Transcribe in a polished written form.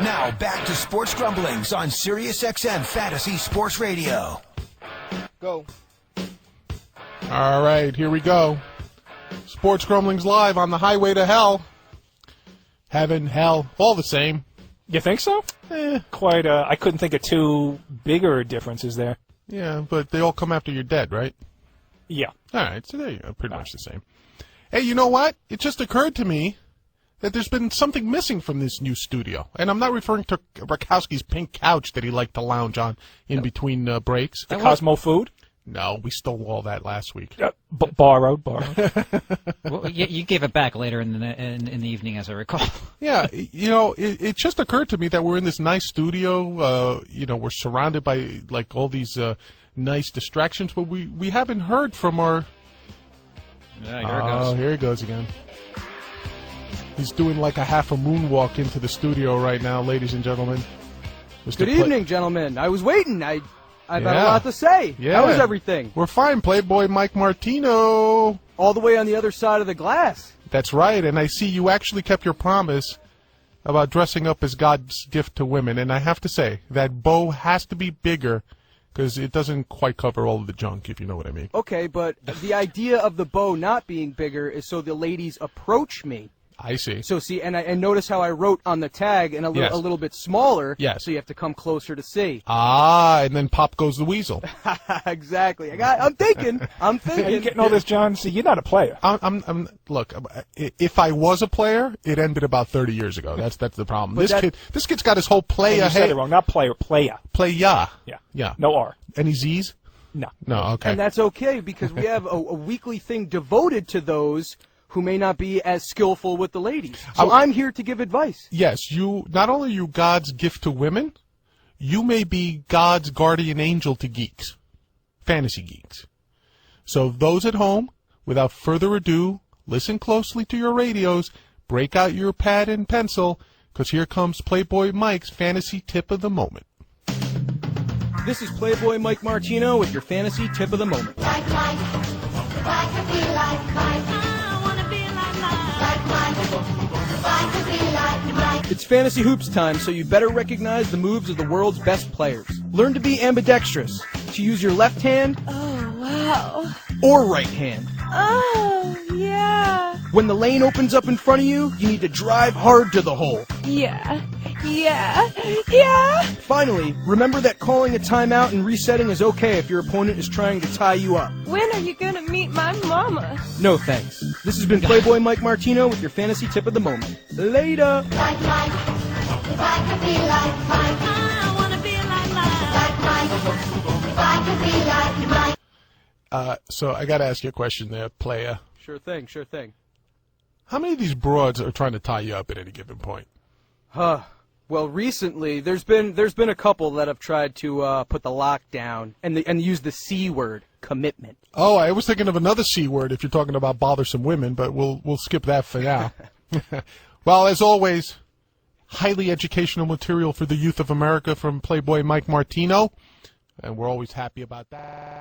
Now back to Sports Grumblings on Sirius XM Fantasy Sports Radio. Go. All right, here we go. Sports Grumblings live on the highway to hell. Heaven, hell, all the same. You think so? I couldn't think of two bigger differences there. Yeah, but they all come after you're dead, right? Yeah. All right, so there you go, pretty much the same. Hey, you know what? It just occurred to me that there's been something missing from this new studio. And I'm not referring to Rakowski's pink couch that he liked to lounge on in between breaks. The Cosmo food? No, we stole all that last week. Borrowed. Well, you gave it back later in the evening, as I recall. Yeah, you know, it just occurred to me that we're in this nice studio. We're surrounded by like all these nice distractions, but we haven't heard from our. Yeah, here it goes. Oh, here he goes again. He's doing like a half a moonwalk into the studio right now, ladies and gentlemen. Good evening, gentlemen. I was waiting. I've had a lot to say. Yeah. How is everything? We're fine, Playboy Mike Martino. All the way on the other side of the glass. That's right, and I see you actually kept your promise about dressing up as God's gift to women, and I have to say, that bow has to be bigger because it doesn't quite cover all of the junk, if you know what I mean. Okay, but the idea of the bow not being bigger is so the ladies approach me. I see. So see, and notice how I wrote on the tag and a little bit smaller. Yes. So you have to come closer to see. Ah, and then pop goes the weasel. Exactly. I'm thinking. Are you getting all this, John? See, you're not a player. Look, if I was a player, it ended about 30 years ago. That's the problem. This kid's got his whole play You ahead. said it wrong. Not player, playa. Playa. Yeah. No R. Any Z's? No. No. Okay. And that's okay because we have a weekly thing devoted to those who may not be as skillful with the ladies. So I'm here to give advice. Yes, not only are you God's gift to women, you may be God's guardian angel to geeks, fantasy geeks. So those at home, without further ado, listen closely to your radios, break out your pad and pencil, because here comes Playboy Mike's fantasy tip of the moment. This is Playboy Mike Martino with your fantasy tip of the moment. It's fantasy hoops time, so you better recognize the moves of the world's best players. Learn to be ambidextrous, to use your left hand or right hand. Oh, yeah. When the lane opens up in front of you, you need to drive hard to the hole. Yeah. Finally, remember that calling a timeout and resetting is okay if your opponent is trying to tie you up. When are you gonna meet my mama? No thanks. This has been Playboy Mike Martino with your fantasy tip of the moment. Later. Like Mike, if I could be like Mike, I wanna be like Mike. If I could be like Mike. So I got to ask you a question there, playa. Sure thing. How many of these broads are trying to tie you up at any given point? Well, recently there's been a couple that have tried to put the lock down and use the C word, commitment. Oh, I was thinking of another C word if you're talking about bothersome women, but we'll skip that for now. Well, as always, highly educational material for the youth of America from Playboy Mike Martino, and we're always happy about that.